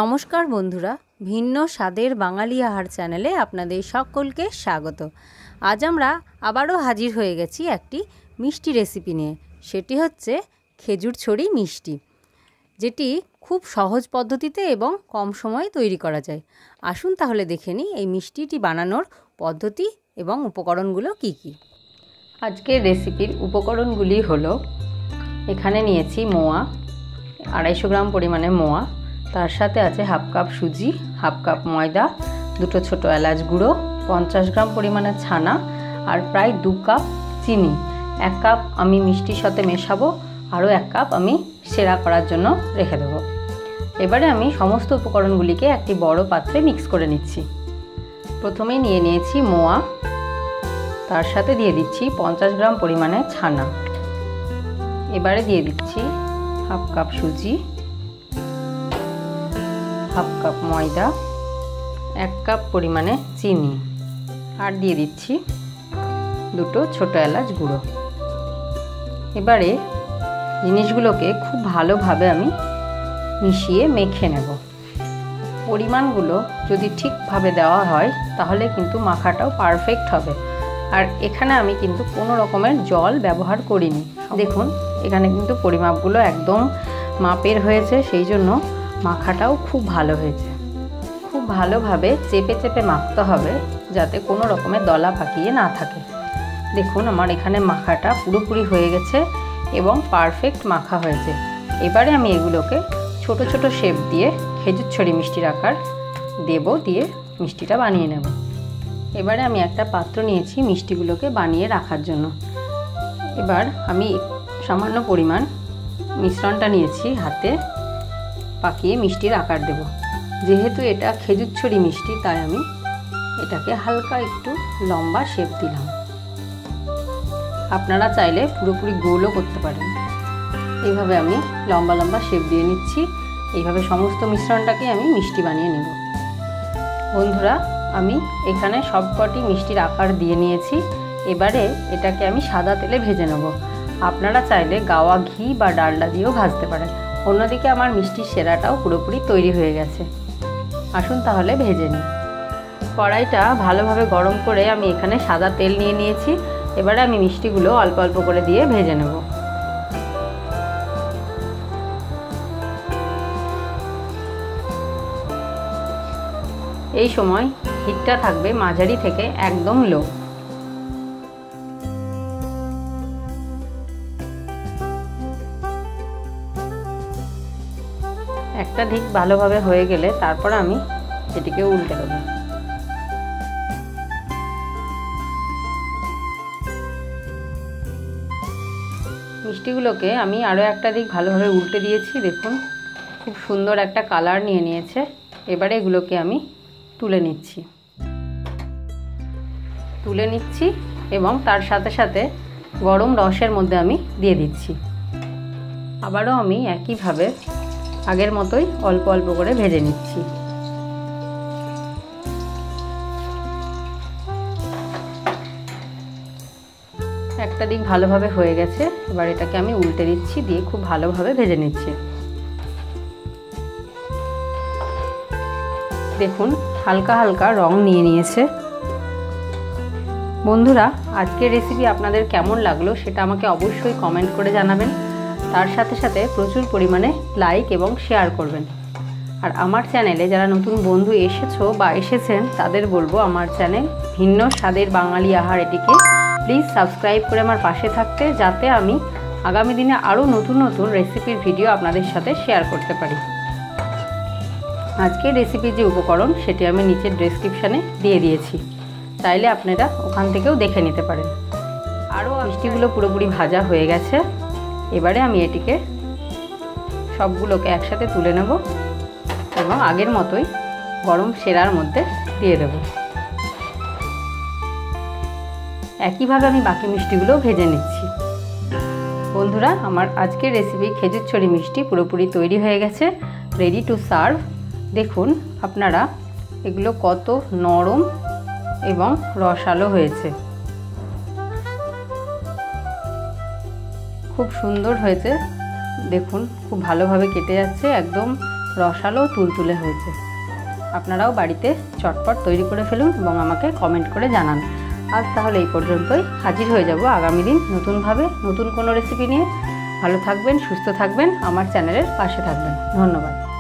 নমস্কার বন্ধুরা, ভিন্ন স্বাদের বাঙালি আহার চ্যানেলে আপনাদের সকলকে স্বাগত। আজ আমরা আবারও হাজির হয়ে গেছি একটি মিষ্টি রেসিপি নিয়ে। সেটি হচ্ছে খেজুর ছড়ি মিষ্টি, যেটি খুব সহজ পদ্ধতিতে এবং কম সময়ে তৈরি করা যায়। আসুন তাহলে দেখে নিই এই মিষ্টিটি বানানোর পদ্ধতি এবং উপকরণগুলো কি কি। আজকের রেসিপির উপকরণগুলি হলো, এখানে নিয়েছি মোয়া, 250 গ্রাম পরিমাণে মোয়া, তার সাথে আছে হাফ কাপ সুজি, হাফ কাপ ময়দা, দুটো ছোটো এলাচ গুঁড়ো, 50 গ্রাম পরিমাণে ছানা আর প্রায় 2 কাপ চিনি। 1 কাপ আমি মিষ্টির সাথে মেশাবো, আরও 1 কাপ আমি সেরা করার জন্য রেখে দেবো। এবারে আমি সমস্ত উপকরণগুলিকে একটি বড় পাত্রে মিক্স করে নিচ্ছি। প্রথমেই নিয়ে নিয়েছি মোয়া, তার সাথে দিয়ে দিচ্ছি 50 গ্রাম পরিমাণে ছানা। এবারে দিয়ে দিচ্ছি হাফ কাপ সুজি, হাফ কাপ ময়দা, 1 কাপ পরিমাণে চিনি আর দিয়ে দিচ্ছি দুটো ছোটো এলাচ গুঁড়ো। এবারে জিনিসগুলোকে খুব ভালোভাবে আমি মিশিয়ে মেখে নেব। পরিমাণগুলো যদি ঠিকভাবে দেওয়া হয় তাহলে কিন্তু মাখাটাও পারফেক্ট হবে। আর এখানে আমি কিন্তু কোনো রকমের জল ব্যবহার করিনি। দেখুন এখানে কিন্তু পরিমাপগুলো একদম মাপের হয়েছে, সেই জন্য মাখাটাও খুব ভালো হয়েছে। খুব ভালোভাবে চেপে চেপে মাখতে হবে যাতে কোনো রকমের দলা পাকিয়ে না থাকে। দেখুন আমার এখানে মাখাটা পুরোপুরি হয়ে গেছে এবং পারফেক্ট মাখা হয়েছে। এবারে আমি এগুলোকে ছোট ছোট শেপ দিয়ে খেজুর ছড়ি মিষ্টির আকার দেব, দিয়ে মিষ্টিটা বানিয়ে নেব। এবারে আমি একটা পাত্র নিয়েছি মিষ্টিগুলোকে বানিয়ে রাখার জন্য। এবার আমি সামান্য পরিমাণ মিশ্রণটা নিয়েছি, হাতে পাকিয়ে মিষ্টির আকার দেব। যেহেতু এটা খেজুর ছড়ি মিষ্টি, তাই আমি এটাকে হালকা একটু লম্বা শেপ দিলাম। আপনারা চাইলে পুরোপুরি গোলও করতে পারেন। এইভাবে আমি লম্বা লম্বা শেপ দিয়ে নিচ্ছি। এইভাবে সমস্ত মিশ্রণটাকে আমি মিষ্টি বানিয়ে নেব। বন্ধুরা, আমি এখানে সবকটি মিষ্টির আকার দিয়ে নিয়েছি। এবারে এটাকে আমি সাদা তেলে ভেজে নেব। আপনারা চাইলে গাওয়া ঘি বা ডালডা দিয়েও ভাজতে পারেন। অন্যদিকে আমার মিষ্টির সেরাটাও পুরোপুরি তৈরি হয়ে গেছে। আসুন তাহলে ভেজে নিই। কড়াইটা ভালোভাবে গরম করে আমি এখানে সাদা তেল নিয়ে নিয়েছি। এবারে আমি মিষ্টিগুলো অল্প অল্প করে দিয়ে ভেজে নেব। এই সময় হিটটা থাকবে মাঝারি থেকে একদম লো। একটা দিক ভালোভাবে হয়ে গেলে তারপর আমি এটিকে উল্টে দেব। মিষ্টিগুলোকে আমি আরও একটা দিক ভালোভাবে উল্টে দিয়েছি। দেখুন খুব সুন্দর একটা কালার নিয়ে নিয়েছে। এবারে এগুলোকে আমি তুলে নিচ্ছি এবং তার সাথে সাথে গরম রসের মধ্যে আমি দিয়ে দিচ্ছি। আবারও আমি একইভাবে আগের মতোই অল্প অল্প করে ভেজে নিচ্ছি। একটা দিক ভালোভাবে হয়ে গেছে, এবার এটাকে আমি উল্টে দিচ্ছি, দিয়ে খুব ভালোভাবে ভেজে নিচ্ছি। দেখুন হালকা হালকা রং নিয়ে নিয়েছে। বন্ধুরা, আজকের রেসিপি আপনাদের কেমন লাগলো সেটা আমাকে অবশ্যই কমেন্ট করে জানাবেন। তার সাথে সাথে প্রচুর পরিমাণে লাইক এবং শেয়ার করবেন। আর আমার চ্যানেলে যারা নতুন বন্ধু এসেছো বা এসেছেন তাদের বলবো, আমার চ্যানেল ভিন্ন স্বাদের বাঙালি আহার, এটিকে প্লিজ সাবস্ক্রাইব করে আমার পাশে থাকতে, যাতে আমি আগামী দিনে আরও নতুন নতুন রেসিপির ভিডিও আপনাদের সাথে শেয়ার করতে পারি। আজকের রেসিপির যে উপকরণ সেটি আমি নিচের ডেসক্রিপশানে দিয়ে দিয়েছি, চাইলে আপনারা ওখান থেকেও দেখে নিতে পারেন। আরও মিষ্টিগুলো পুরোপুরি ভাজা হয়ে গেছে। এবারে আমি এটিকে সবগুলোকে একসাথে তুলে নেব এবং আগের মতোই গরম সেরার মধ্যে দিয়ে দেব। একইভাবে আমি বাকি মিষ্টিগুলো ভেজে নিচ্ছি। বন্ধুরা, আমার আজকের রেসিপি খেজুর ছড়ি মিষ্টি পুরোপুরি তৈরি হয়ে গেছে, রেডি টু সার্ভ। দেখুন আপনারা এগুলো কত নরম এবং রসালো হয়েছে, খুব সুন্দর হয়েছে। দেখুন খুব ভালোভাবে কেটে যাচ্ছে, একদম রসালো তুলতুলে হয়েছে। আপনারাও বাড়িতে চটপট তৈরি করে ফেলুন এবং আমাকে কমেন্ট করে জানান। আজ তাহলে এই পর্যন্তই, হাজির হয়ে যাব আগামী দিন নতুনভাবে নতুন কোনো রেসিপি নিয়ে। ভালো থাকবেন, সুস্থ থাকবেন, আমার চ্যানেলের পাশে থাকবেন। ধন্যবাদ।